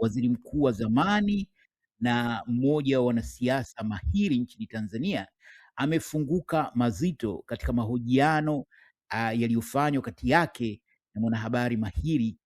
waziri mkuu wa zamani na mmoja wa wanasiasa mahiri nchini Tanzania amefunguka mazito katika mahojiano yaliyofanywa kati yake na mwanahabari mahiri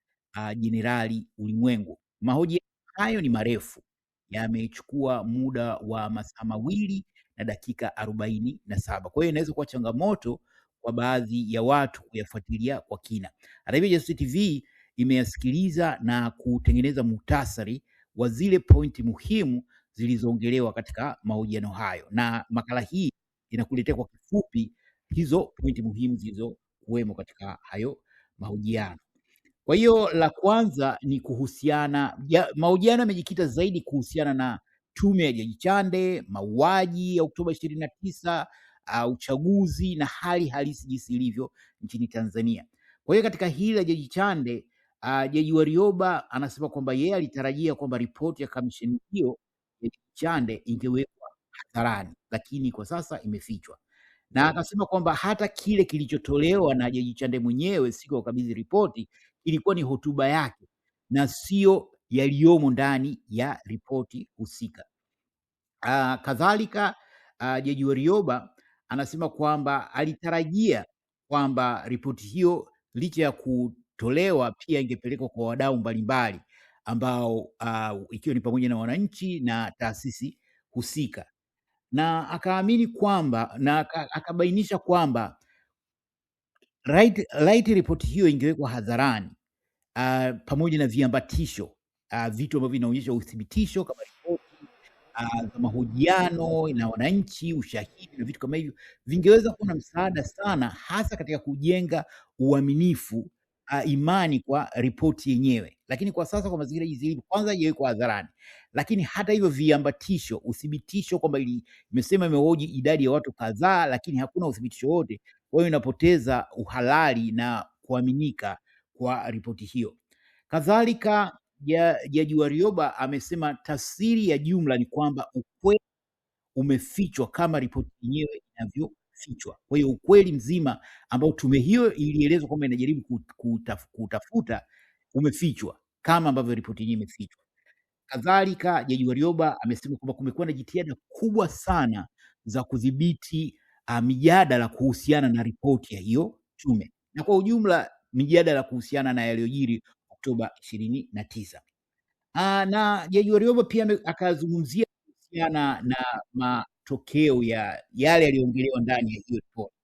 Jenerali Ulimwengu. Mahojiano hayo ni marefu, yamechukua muda wa masaa mawili na dakika 47. Kwa hiyo inaweza kuwa changamoto kwa baadhi ya watu kuyafuatilia kwa kina. Hata hivyo, Jasusi TV imeyasikiliza na kutengeneza muhtasari wa zile pointi muhimu zilizoongelewa katika mahojiano hayo, na makala hii inakuletea kwa kifupi hizo pointi muhimu zilizokuwemo katika hayo mahojiano. Kwa hiyo la kwanza ni kuhusiana, mahojiano yamejikita zaidi kuhusiana na tume ya Jaji Chande, mauaji ya Oktoba 29, uchaguzi na hali halisi jinsi ilivyo nchini Tanzania. Kwa hiyo katika hili la Jaji Chande, Jaji Warioba anasema kwamba yeye alitarajia kwamba ripoti ya kamisheni hiyo ya Jaji Chande ingewekwa hadharani, lakini kwa sasa imefichwa, na akasema kwamba hata kile kilichotolewa na Jaji Chande mwenyewe siku ya kukabidhi ripoti ilikuwa ni hotuba yake na sio yaliyomo ndani ya ripoti husika. Kadhalika, Jaji Warioba anasema kwamba alitarajia kwamba ripoti hiyo licha ya kutolewa pia ingepelekwa kwa wadau mbalimbali ambao ikiwa ni pamoja na wananchi na taasisi husika, na akaamini kwamba na akabainisha kwamba right ripoti hiyo ingewekwa hadharani pamoja na viambatisho, vitu ambavyo vinaonyesha uthibitisho kama ripoti za mahojiano na wananchi, ushahidi na vitu kama hivyo, vingeweza kuwa na msaada sana, hasa katika kujenga uaminifu, imani kwa ripoti yenyewe. Lakini kwa sasa kwa mazingira hizi, kwanza iwekwa hadharani, lakini hata hivyo viambatisho, uthibitisho kwamba imesema imehoji idadi ya watu kadhaa, lakini hakuna uthibitisho wote. Kwa hiyo inapoteza uhalali na kuaminika kwa ripoti hiyo. Kadhalika, Jaji Warioba amesema tafsiri ya jumla ni kwamba ukweli umefichwa kama ripoti yenyewe inavyofichwa. Kwa hiyo ukweli mzima ambao tume hiyo ilielezwa kwamba inajaribu kutafuta umefichwa kama ambavyo ripoti yenyewe imefichwa. Kadhalika, Jaji Warioba amesema kwamba kumekuwa na jitihada kubwa sana za kudhibiti mijadala kuhusiana na ripoti ya hiyo tume, na kwa ujumla mijadala kuhusiana na yaliyojiri Oktoba 29. Na Jaji Warioba pia akazungumzia kuhusiana na matokeo ya yale yaliyoongelewa ndani ya hiyo ripoti,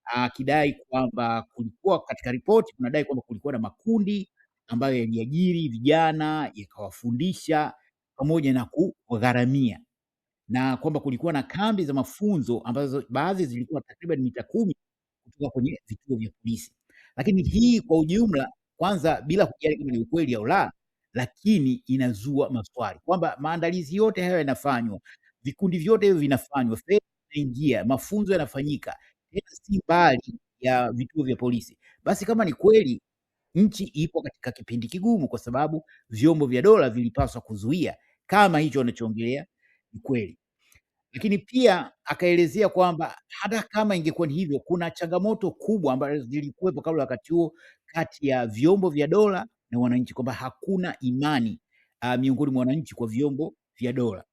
akidai kwamba kulikuwa katika ripoti kunadai kwamba kulikuwa na makundi ambayo yaliajiri vijana yakawafundisha pamoja na kugharamia, na kwamba kulikuwa na kambi za mafunzo ambazo baadhi zilikuwa takriban mita 10 kutoka kwenye vituo vya polisi. Lakini hii kwa ujumla, kwanza bila kujali kama ni ukweli au la, lakini inazua maswali kwamba maandalizi yote hayo yanafanywa, vikundi vyote hivyo vinafanywa, fedha inaingia, mafunzo yanafanyika, tena si mbali ya vituo vya polisi. Basi kama ni kweli nchi ipo katika kipindi kigumu, kwa sababu vyombo vya dola vilipaswa kuzuia kama hicho wanachoongelea ni kweli. Lakini pia akaelezea kwamba hata kama ingekuwa ni hivyo, kuna changamoto kubwa ambazo zilikuwepo kabla wakati huo kati ya vyombo vya dola na wananchi, kwamba hakuna imani miongoni mwa wananchi kwa vyombo vya dola,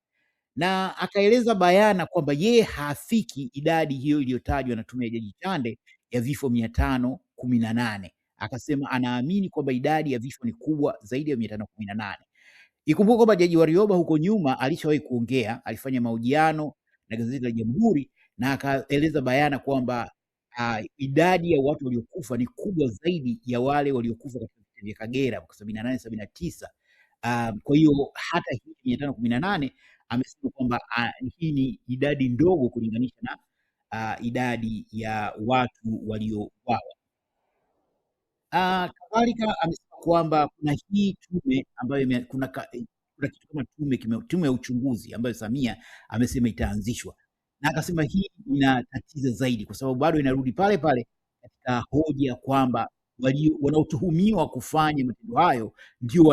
na akaeleza bayana kwamba yeye hafiki idadi hiyo iliyotajwa na tume ya Jaji Chande ya vifo 518. Akasema anaamini kwamba idadi ya vifo ni kubwa zaidi ya 518. Ikumbuke kwamba Jaji Warioba huko nyuma alishawahi kuongea, alifanya mahojiano na gazeti la Jamhuri na akaeleza bayana kwamba idadi ya watu waliokufa ni kubwa zaidi ya wale waliokufa katika vita vya Kagera mwaka 78 79. Kwa hiyo hata hii 518 amesema kwamba hii ni idadi ndogo kulinganisha na idadi ya watu waliouawa. Kadhalika amesema kwamba kuna hii tume ambayo kuna kitu kama tume ya uchunguzi ambayo Samia amesema itaanzishwa, na akasema hii inatatiza zaidi kwa sababu bado inarudi pale pale katika hoja kwamba wanaotuhumiwa kufanya matendo hayo ndio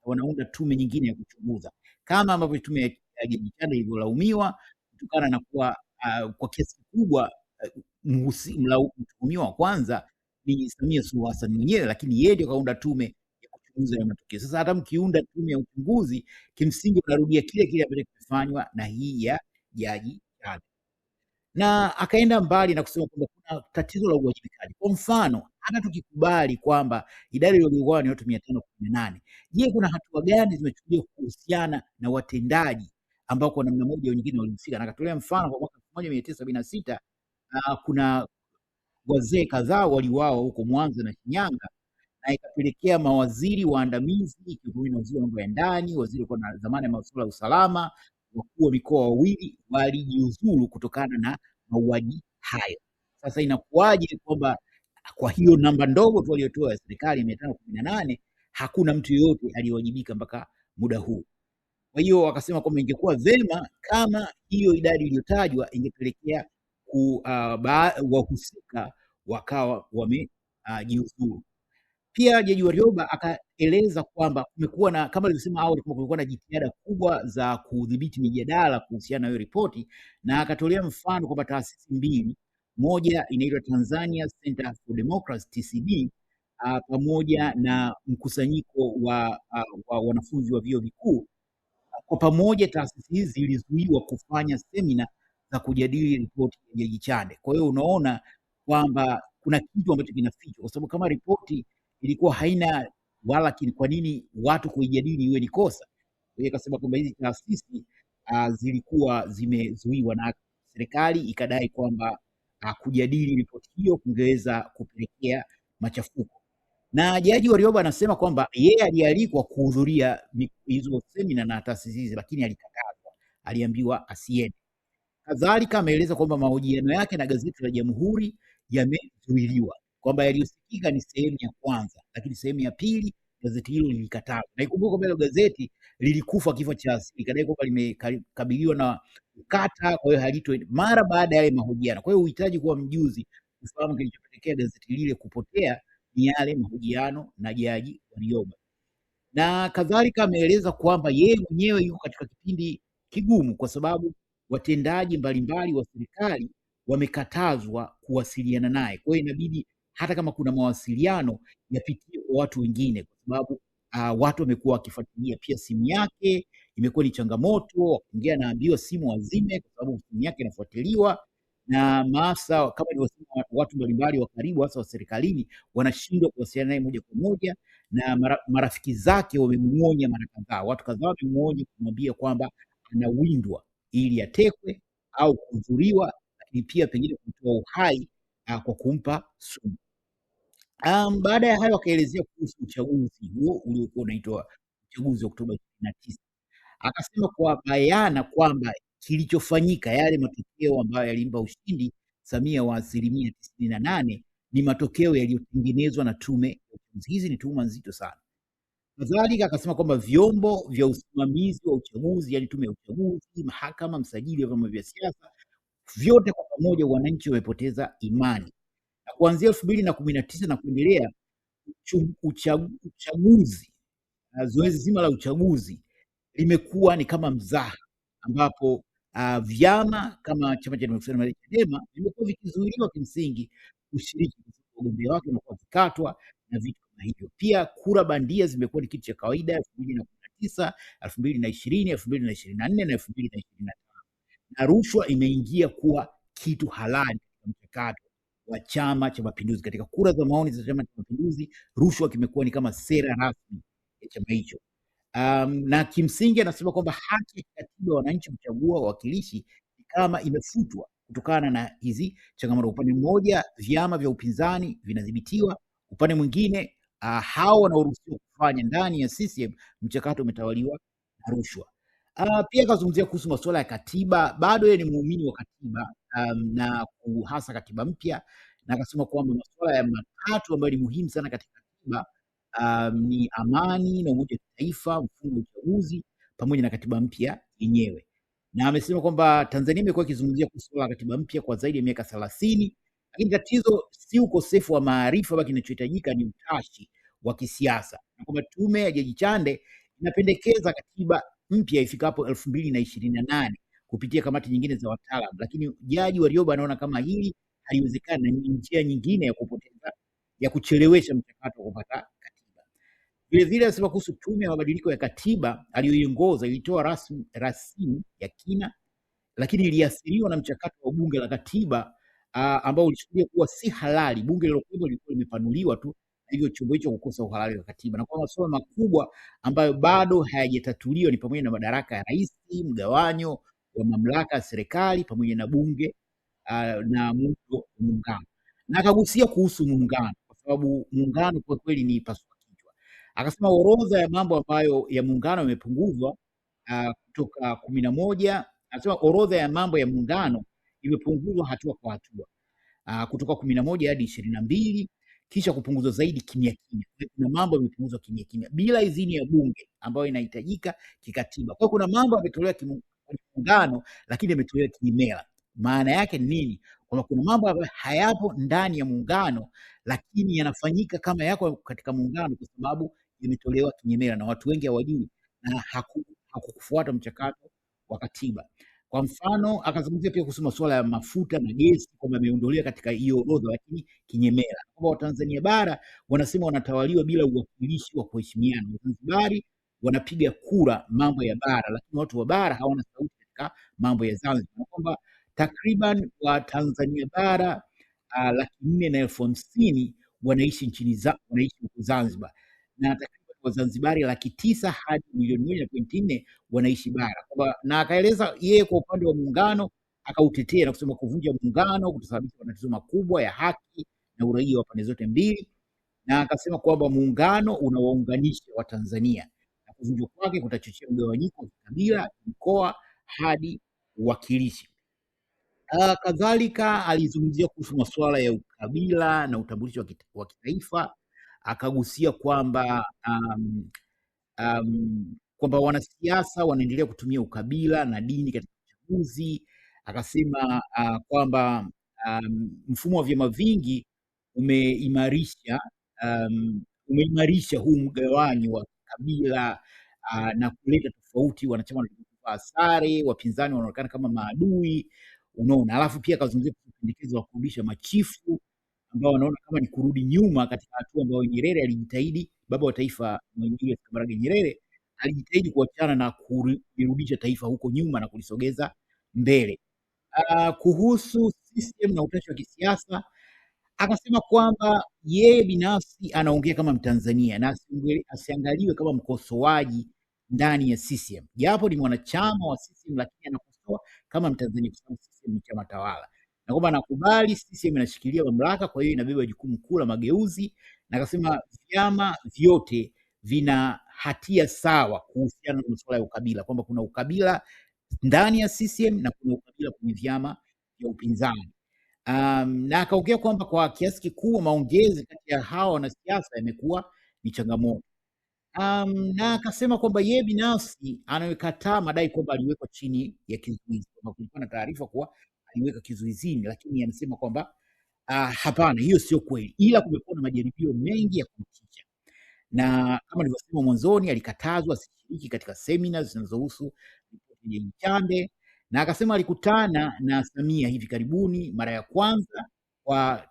wanaunda tume nyingine ya kuchunguza, kama ambavyo tume ya Jaji Chande ilivyolaumiwa kutokana na kuwa kwa kiasi kikubwa mtuhumiwa wa kwanza ni Samia Suluhu Hassan mwenyewe, lakini yeye ndio kaunda tume ya kuchunguza matokeo. Sasa hata mkiunda tume ya uchunguzi, kimsingi unarudia kile kile ambacho kimefanywa na hii ya Jaji Chande. Na akaenda mbali na kusema kwamba kuna tatizo la uwajibikaji. Kwa mfano, hata tukikubali kwamba idadi iliyouawa ni watu 518, je, kuna hatua gani zimechukuliwa kuhusiana na watendaji ambao kwa namna moja au nyingine walihusika? Na akatolea mfano kwa mwaka 1976 kuna wazee kadhaa waliuawa huko Mwanza na Shinyanga, na ikapelekea mawaziri waandamizi ikiwemo waziri wa mambo ya ndani, waziri kwa na zamani ya masuala ya usalama, wakuu wa mikoa wawili walijiuzulu kutokana na mauaji hayo. Sasa inakuwaje kwamba kwa hiyo namba ndogo tu waliotoa ya serikali 518 hakuna mtu yeyote aliyewajibika mpaka muda huu? Kwa hiyo wakasema kwamba ingekuwa vema kama hiyo idadi iliyotajwa ingepelekea wahusika wakawa wamejiuzulu. Pia Jaji Warioba akaeleza kwamba kumekuwa na, kama alivyosema awali, kwamba kulikuwa na jitihada kubwa za kudhibiti mijadala kuhusiana na hiyo ripoti, na akatolea mfano kwamba taasisi mbili, moja inaitwa Tanzania Center for Democracy TCD, pamoja na mkusanyiko wa wanafunzi wa vyuo vikuu, kwa pamoja taasisi hizi zilizuiwa kufanya semina za kujadili ripoti ya Jaji Chande. Kwa hiyo unaona kwamba kuna kitu ambacho kinafichwa, kwa sababu kama ripoti ilikuwa haina wala kwa nini watu kuijadili iwe ni kosa? Kwa hiyo akasema kwamba hizi taasisi zilikuwa zimezuiwa, na serikali ikadai kwamba kujadili ripoti hiyo kungeweza kupelekea machafuko. Na Jaji Warioba anasema kwamba yeye alialikwa kuhudhuria hizo semina na taasisi hizi, lakini alikatazwa, aliambiwa asiende. Kadhalika ameeleza kwamba mahojiano yake na gazeti la Jamhuri yamezuiliwa, kwamba yaliyosikika ni sehemu ya kwanza, lakini sehemu ya pili gazeti hilo lilikatazwa. Na ikumbuke kwamba hilo gazeti lilikufa kifo cha asili, kadai kwamba limekabiliwa na ukata, kwa hiyo halito mara baada ya yale mahojiano. Kwa hiyo uhitaji kuwa mjuzi kufahamu kilichopelekea gazeti lile kupotea ni yale mahojiano na Jaji Warioba. Na kadhalika ameeleza kwamba yeye mwenyewe yuko katika kipindi kigumu kwa sababu watendaji mbalimbali wa serikali wamekatazwa kuwasiliana naye. Kwa hiyo inabidi hata kama kuna mawasiliano yapitie kwa watu wengine, kwa sababu watu wamekuwa wakifuatilia. Pia simu yake imekuwa ni changamoto, wakiongea naambiwa simu wazime kwa sababu simu yake inafuatiliwa, na maafisa kama nilivyosema, watu mbalimbali wa karibu hasa wa serikalini wanashindwa kuwasiliana naye moja kwa moja, na marafiki zake wamemuonya mara kadhaa. Watu kadhaa wamemuonya kumwambia kwamba anawindwa ili atekwe au kudhuriwa, lakini pia pengine kutoa uhai kwa kumpa sumu. Baada ya hayo akaelezea kuhusu uchaguzi huo uliokuwa unaitwa uchaguzi wa Oktoba 29. Akasema kwa bayana kwamba kilichofanyika, yale matokeo ambayo yalimpa ushindi Samia wa 98% ni matokeo yaliyotengenezwa na tume ya uchaguzi. Hizi ni tuhuma nzito sana. Kadhalika akasema kwamba vyombo vya usimamizi wa uchaguzi, yani tume ya uchaguzi, mahakama, msajili wa vyama vya siasa, vyote kwa pamoja wananchi wamepoteza imani. Na kuanzia 2019 na kuendelea, uchaguzi na zoezi zima la uchaguzi limekuwa ni kama mzaha, ambapo vyama kama chama cha demokrasia na Chadema vimekuwa vikizuiliwa kimsingi kushiriki, wagombea wake wanakuwa vikatwa na vitu kama hivyo. Pia kura bandia zimekuwa ni kitu cha kawaida 2019, 2020, 2024 na 2025, na rushwa imeingia kuwa kitu halali katika mchakato wa Chama cha Mapinduzi. Katika kura za maoni za Chama cha Mapinduzi, rushwa kimekuwa ni kama sera rasmi ya chama hicho. Na kimsingi anasema kwamba haki ya katiba wananchi kuchagua wawakilishi ni kama imefutwa kutokana na hizi changamoto. Upande mmoja vyama vya upinzani vinadhibitiwa, upande mwingine hao wanaoruhusiwa kufanya ndani ya CCM mchakato umetawaliwa na rushwa. Pia akazungumzia kuhusu masuala ya katiba. Bado yeye ni muumini wa katiba na hasa katiba mpya, na akasema kwamba masuala ya matatu ambayo ni muhimu sana katika katiba ni amani na umoja wa taifa, mfumo wa uchaguzi pamoja na katiba mpya yenyewe. Na amesema kwamba Tanzania imekuwa ikizungumzia kuhusu katiba mpya kwa zaidi ya miaka 30, lakini tatizo si ukosefu wa maarifa, bali kinachohitajika ni utashi wa kisiasa, na kwamba tume ya Jaji Chande inapendekeza katiba mpya ifikapo 2028 kupitia kamati nyingine za wataalamu, lakini Jaji Warioba anaona kama hili haiwezekani na ni njia nyingine ya kuchelewesha mchakato wa kupata katiba. Vile vile anasema kuhusu tume ya mabadiliko ya katiba aliyoiongoza, ilitoa rasimu ya kina, lakini iliathiriwa na mchakato wa bunge la katiba ambao ulichukulia kuwa si halali. Bunge lilokuwa lilikuwa limepanuliwa tu, hivyo chombo hicho kukosa uhalali wa katiba, na kwa masuala makubwa ambayo bado hayajatatuliwa ni pamoja na madaraka ya rais, mgawanyo wa mamlaka ya serikali pamoja na bunge na muundo wa muungano. Na akagusia kuhusu muungano, kwa sababu muungano kwa kweli ni pasua kichwa. Akasema orodha ya mambo ambayo ya muungano imepunguzwa kutoka 11. Anasema orodha ya mambo ya muungano imepunguzwa hatua kwa hatua kutoka 11 hadi 22, kisha kupunguzwa zaidi kimya kimya. Kuna mambo yamepunguzwa kimya kimya bila idhini ya bunge ambayo inahitajika kikatiba. Kwa kuna mambo yametolewa kimuungano lakini yametolewa kimela. Maana yake ni nini? Kwa kuna mambo ambayo hayapo ndani ya muungano lakini yanafanyika kama yako katika muungano kwa sababu yametolewa kinyemela na watu wengi hawajui na hakukufuata mchakato wa katiba. Kwa mfano, akazungumzia pia kuhusu masuala ya mafuta na gesi kwamba yameondolewa katika hiyo orodha lakini kinyemela. Kwamba Watanzania bara wanasema wanatawaliwa bila uwakilishi wa kuheshimiana. Wazanzibari wanapiga kura mambo ya bara, lakini watu wa bara hawana sauti katika mambo ya Zanzibar. Kwamba takriban Watanzania bara 450,000 wanaishi huko Zanzibar, na takriban Wazanzibari 900,000 hadi 1.4 wanaishi bara. Na akaeleza yeye kwa upande wa muungano akautetea na kusema kuvunja muungano kutasababisha matatizo makubwa ya haki na uraia wa pande zote mbili, na akasema kwamba muungano unawaunganisha Watanzania na kuvunjwa kwake kutachochea mgawanyiko wa kikabila, mkoa hadi uwakilishi. Kadhalika alizungumzia kuhusu masuala ya ukabila na utambulisho wa kitaifa. Akagusia kwamba kwamba wanasiasa wanaendelea kutumia ukabila na dini katika uchaguzi. Akasema kwamba mfumo wa vyama vingi umeimarisha huu mgawanyo wa kabila na kuleta tofauti. Wanachama wanavaa sare, wapinzani wanaonekana kama maadui, unaona. Alafu pia akazungumzia pendekezo la kurudisha machifu ambao wanaona kama ni kurudi nyuma katika hatua ambayo Nyerere alijitahidi, baba wa taifa Julius Kambarage Nyerere alijitahidi kuachana na kurudisha taifa huko nyuma na kulisogeza mbele. Kuhusu system na utashi wa kisiasa akasema kwamba yeye binafsi anaongea kama Mtanzania na asiangaliwe kama mkosoaji ndani ya CCM, japo ni mwanachama wa CCM, lakini anakosoa kama Mtanzania kwa sababu CCM ni chama tawala, na kwamba anakubali CCM inashikilia mamlaka, kwa hiyo inabeba jukumu kuu la mageuzi. Na akasema vyama vyote vina hatia sawa kuhusiana na masuala ya ukabila, kwamba kuna ukabila ndani ya CCM na kuna ukabila kwenye vyama vya upinzani. Na akaongea kwamba kwa kiasi kikubwa maongezi kati ya hawa wanasiasa yamekuwa ni changamoto. Na akasema kwamba yeye binafsi anayekataa madai kwamba aliwekwa chini ya kizuizi, kwamba kulikuwa na taarifa kuwa aliweka kizuizini, lakini anasema kwamba hapana, hiyo sio kweli, ila kumekuwa na majaribio mengi ya kumtisha, na kama nilivyosema mwanzoni, alikatazwa asishiriki katika seminars zinazohusu ripoti ya Nchande. Na akasema alikutana na Samia hivi karibuni mara ya kwanza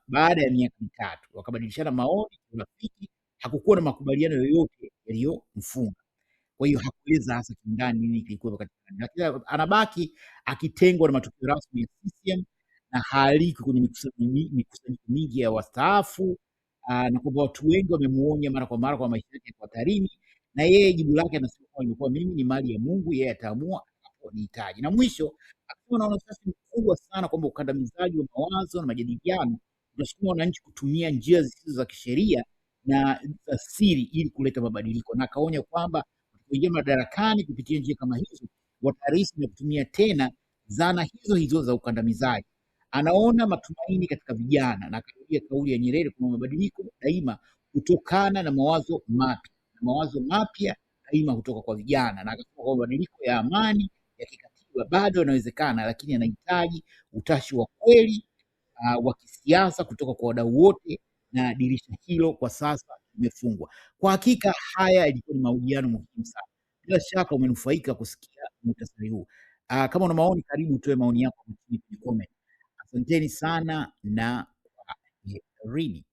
baada ya miaka 3, wakabadilishana maoni, urafiki. Hakukuwa na makubaliano yoyote yaliyomfunga, kwa hiyo hakueleza hasa kindani nini kilikuwa katika, lakini anabaki akitengwa na matokeo rasmi ya CCM na haaliki kwenye mikusanyiko mingi ya wastaafu, na kwamba watu wengi wamemuonya mara kwa mara kwa maisha yake yako hatarini, na yeye jibu lake anasema kwamba mimi ni mali ya Mungu, yeye ataamua nihitaji. Na mwisho akasema na wasiwasi mkubwa sana kwamba ukandamizaji wa mawazo na majadiliano unasukuma wananchi kutumia njia zisizo za kisheria na za siri ili kuleta mabadiliko, na akaonya kwamba kuingia madarakani kupitia njia kama hizo watarisi na kutumia tena zana hizo hizo za ukandamizaji. Anaona matumaini katika vijana na akarudia kauli ya Nyerere kwamba mabadiliko daima kutokana na mawazo mapya, na mawazo mapya daima kutoka kwa vijana, na akasema kwamba mabadiliko ya amani ya kikatiba bado yanawezekana, lakini yanahitaji utashi wa kweli wa kisiasa kutoka kwa wadau wote, na dirisha hilo kwa sasa limefungwa. Kwa hakika haya ilikuwa ni mahojiano muhimu sana. Bila shaka umenufaika kusikia muhtasari huu. Kama una maoni, karibu utoe maoni yako kwenye comment. Asanteni sana na kwaherini.